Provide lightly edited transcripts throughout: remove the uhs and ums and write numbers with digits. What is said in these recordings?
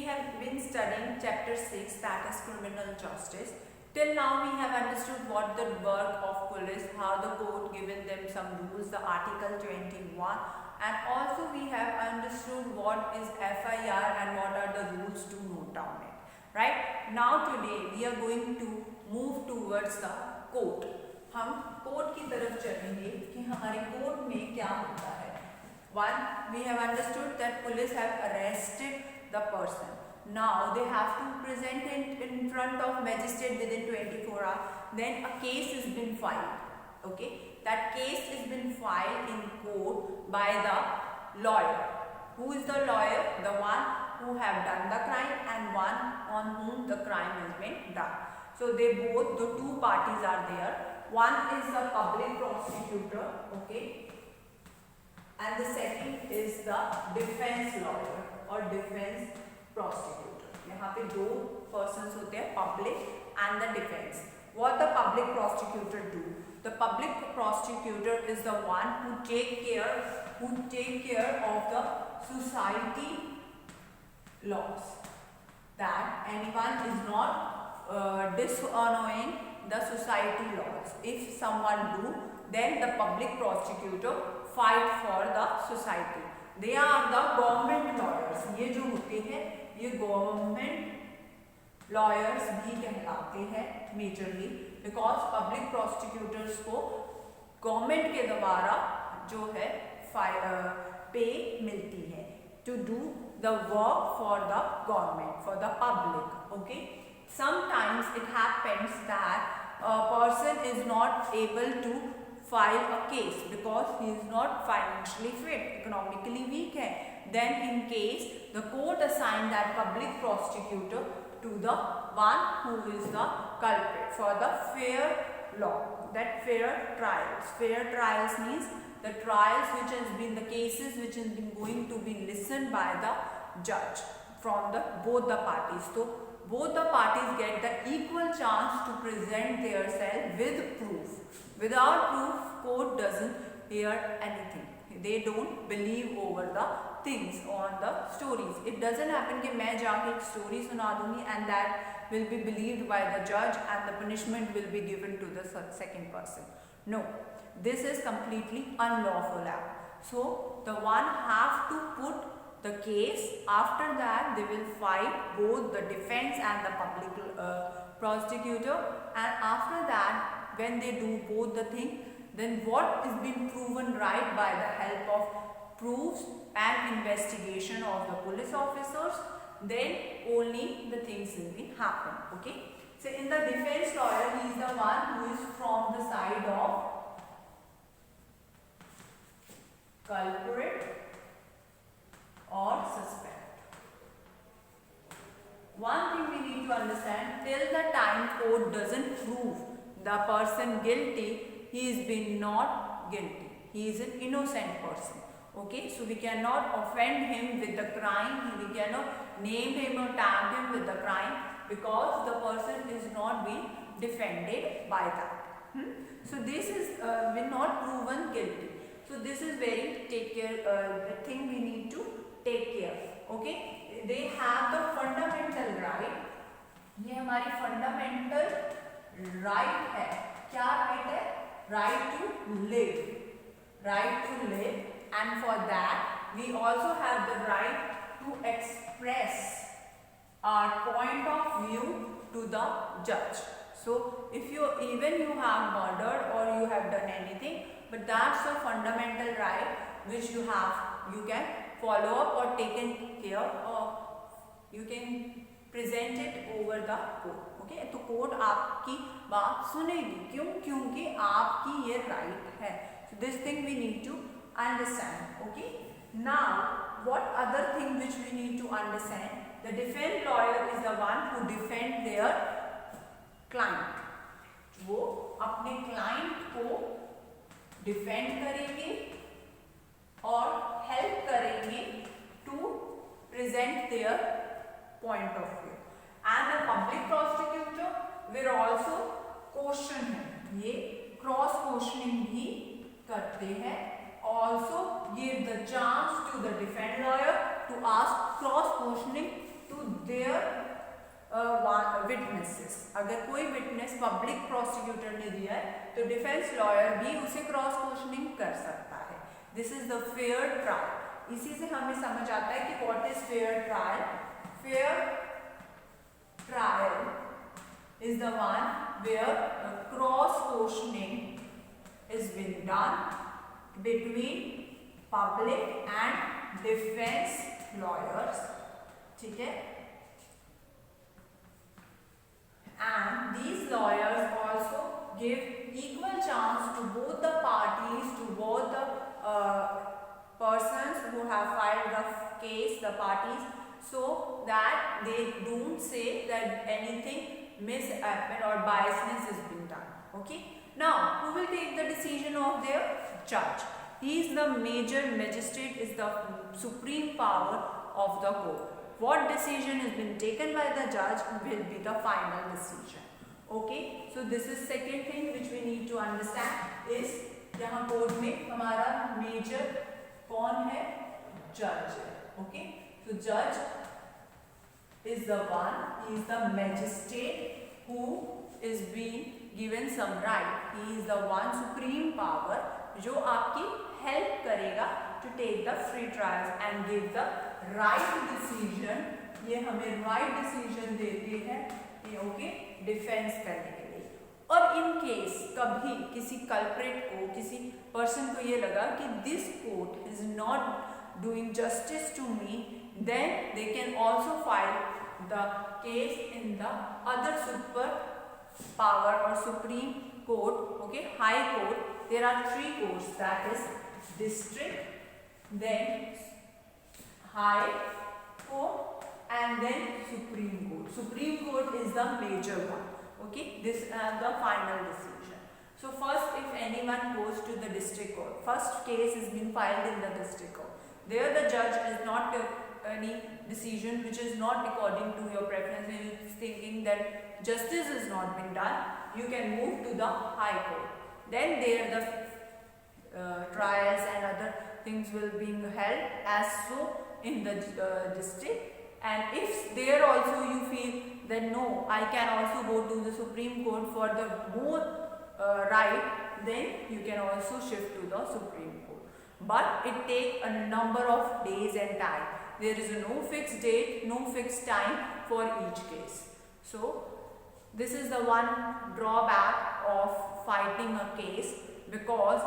have been studying chapter 6, that is criminal justice. Till now we have understood what the work of police, how the court given them some rules, the article 21, and also we have understood what is FIR and what are the rules to note down it. Right? Now today we are going to move towards the court. हम court की तरफ चलेंगे कि हमारे court में क्या होता है. One, we have understood that police have arrested the person. Now they have to present it in front of magistrate within 24 hours. Then a case has been filed. Okay, that case has been filed in court by the lawyer. Who is the lawyer? The one who have done the crime and one on whom the crime has been done. So they both, the two parties are there. One is the public prosecutor, okay, and the second is the defense lawyer or defense prosecutor. यहाँ पे दो persons होते हैं, public and the defense. What the public prosecutor do? The public prosecutor is the one who take care of the society laws, that anyone is not dishonoring the society laws. If someone do, then the public prosecutor fight for the society. They are the government lawyers. ये जो होते हैं ये government lawyers भी कहलाते हैं majorly, because public prosecutors को government के द्वारा जो है पे मिलती है to do the work for the government, for the public. Okay. Sometimes it happens that a person is not able to file a case because he is not financially fit, economically weak hai. Then in case the court assign that public prosecutor to the one who is the culprit for the fair law, that fair trials. Fair trials means the trials which has been the cases which has been going to be listened by the judge from the both the parties. So both the parties get the equal chance to present themselves with proof. Without proof, court doesn't hear anything. They don't believe over the things on the stories. It doesn't happen कि मैं जाके एक story सुना दूँगी and that will be believed by the judge and the punishment will be given to the second person. No, this is completely unlawful act. So the one have to put the case. After that they will fight both the defense and the public prosecutor, and after that when they do both the thing, then what is being proven right by the help of proofs and investigation of the police officers, then only the things will be happen. Okay, so in the defense lawyer, he is the one who is from the side of culprit or suspect. One thing we need to understand, till the time court doesn't prove the person guilty, he is been not guilty. He is an innocent person. Okay, so we cannot offend him with the crime, we cannot name him or tag him with the crime because the person is not being defended by that. So this is will not proven guilty. So this is very take care the thing we need to take care. Okay, they have the fundamental right. ये हमारी fundamental right है. क्या right है? Right to live. Right to live, and for that we also have the right to express our point of view to the judge. So if you have murdered or you have done anything, but that's a fundamental right which you can follow up or taken care of. You can present it over the court. Okay, तो court आपकी बात सुनेगी. क्यों? क्योंकि आपकी ये right है. So this thing we need to understand. Okay. Now what other thing which we need to understand? The defense lawyer is the one who defend their client. वो अपने client को defend करेंगे और help करेंगे to present their point of view. And the public prosecutor will also question him. ये cross questioning भी करते हैं. Also give the chance to the defense lawyer to ask cross questioning to their witnesses. अगर कोई witness public prosecutor ने दिया है तो डिफेंस लॉयर भी उसे क्रॉस क्वेश्चनिंग कर सकता है. This is the fair trial. इसी से हमें समझ आता है कि what is fair trial. Fair trial is the one where cross questioning is been done between public and defence lawyers. ठीक है. And these lawyers also give equal chance to both the parties, to both the persons who have filed the case, the parties, so that they don't say that anything mishappened or biasness has been done. Okay. Now, who will take the decision of their judge? He is the major magistrate, is the supreme power of the court. What decision has been taken by the judge will be the final decision. Okay, so this is second thing which we need to understand is यहाँ court में हमारा major कौन है? जज है. Okay, so judge is the one, he is the magistrate who is being given some right. He is the one supreme power जो आपकी help करेगा to take the free trials and give the right decision. ये हमें right decision देते हैं okay defence करने के लिए. और इन केस कभी किसी कल्प्रेट को, किसी पर्सन को ये लगा कि this court is not doing justice to me, then they can also file the case in the other super power और supreme court. Okay, high court. There are 3 courts, that is district, then high court and then supreme court. Supreme court is the major one. Okay, this the final decision. So first, if anyone goes to the district court, first case has been filed in the district court. There the judge has not took any decision which is not according to your preference, and you are thinking that justice has not been done, you can move to the high court. Then there the trials and other things will be held as so in the district. And if there also you feel that no, I can also go to the Supreme Court for the more right, then you can also shift to the Supreme Court. But it takes a number of days and time. There is no fixed date, no fixed time for each case. So this is the one drawback of fighting a case, because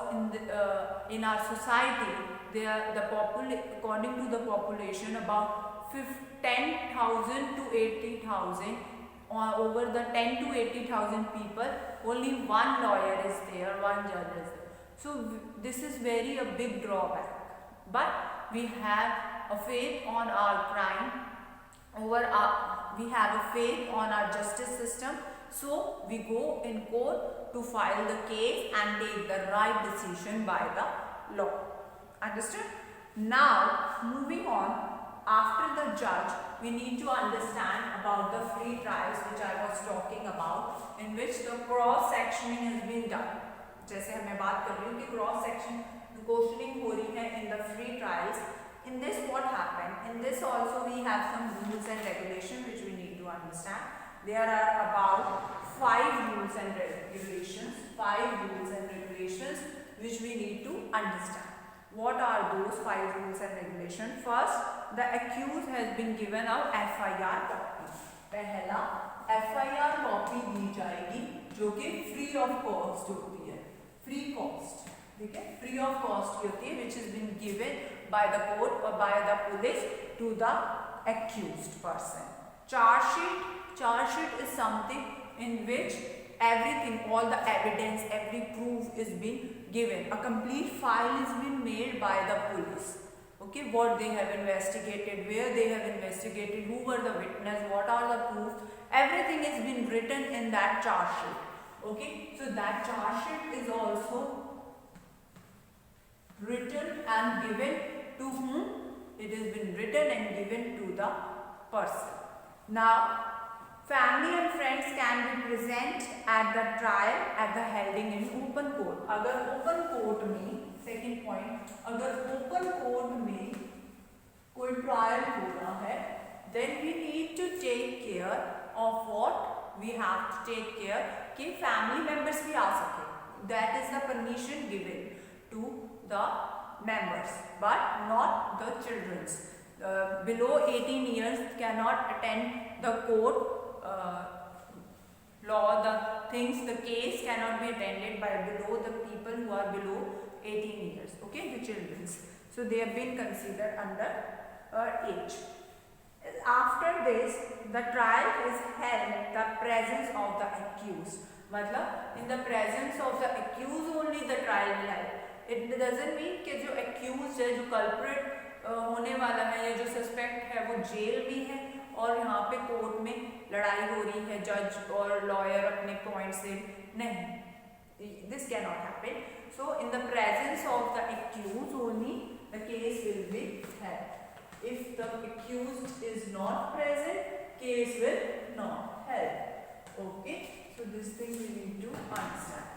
in our society according to the population about 10,000 to 80,000, over the 10 to 80,000 people, only one lawyer is there, one judge is there. So this is very a big drawback. But we have a faith on our crime, we have a faith on our justice system. So we go in court to file the case and take the right decision by the law. Understood? Now moving on, after the judge we need to understand about the free trials which I was talking about, in which the cross sectioning has been done. जैसे मैं बात कर रही हूँ कि cross section questioning हो रही है in the free trials. In this what happened? In this also we have some rules and regulations which we need to understand. There are about 5 rules and regulations, 5 rules and regulations which we need to understand. What are those 5 rules and regulations? First, the accused has been given a FIR copy. पहला FIR copy दी जाएगी जो कि free of cost होती है, free cost, ठीक है, free of cost की होती है, which has been given by the court or by the police to the accused person. Charge sheet is something in which everything, all the evidence, every proof is being given. A complete file is being made by the police. Okay, what they have investigated, where they have investigated, who were the witness, what are the proofs, everything is been written in that charge sheet. Okay, so that charge sheet is also written and given to whom? It has been written and given to the person. Now, family and friends can be present at the trial at the holding in open court. अगर open court में, second point, अगर open court में कोई trial हो रहा है, then we need of what we have to take care कि family members भी आ सके. That is the permission given to the members, but not the children. Below 18 years cannot attend the court law, the things, the case cannot be attended by below the people who are below 18 years. Okay, the children. So they have been considered under age. After this, the trial is held in the presence of the accused. मतलब in the presence of the accused only the trial will happen. It doesn't mean कि जो accused है, जो culprit होने वाला है या जो suspect है वो जेल में है और यहाँ पे कोर्ट में लड़ाई हो रही है जज और लॉयर अपने पॉइंट से, नहीं, this cannot happen. So in the presence of the accused only the case will be held. If the accused is not present, case will not held. Okay, so this thing we need to understand.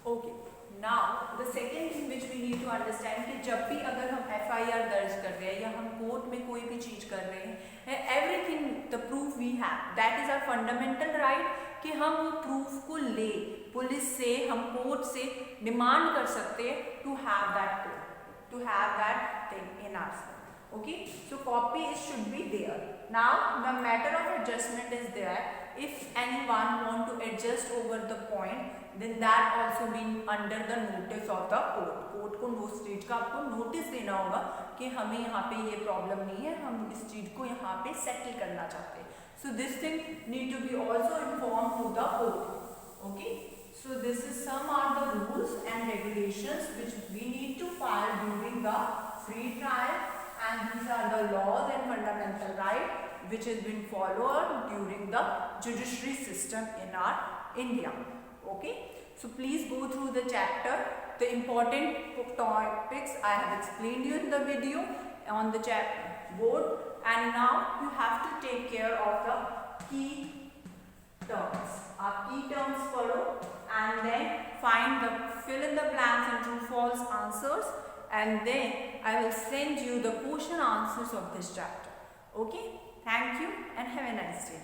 Okay, now the second thing which we need to understand कि जब भी अगर हम FIR दर्ज कर रहे हैं या हम कोर्ट में कोई भी चीज कर रहे हैं, everything the proof we have, that is our fundamental right कि हम वो प्रूफ को ले पुलिस से, हम कोर्ट से डिमांड कर सकते हैं to have that proof, to have that thing in us. Okay, so copy should be there. Now the matter of adjustment is there. If anyone want to adjust over the point, then that also been under the notice of the court. Court को उस चीज का आपको notice देना होगा कि हमें यहाँ पे ये प्रॉब्लम नहीं है, हम इस चीज को यहाँ पे सेटल करना चाहते हैं. So this thing need to be also informed to the court. Okay, so this is some are the rules and regulations which we need to follow during the free trial, and these are the laws and fundamental right which has been followed during the judiciary system in our India. Okay, so please go through the chapter. The important topics I have explained you in the video on the chapter board, and now you have to take care of the key terms. आप key terms follow and then fill in the blanks and true false answers, and then I will send you the question answers of this chapter. Okay, thank you and have a nice day.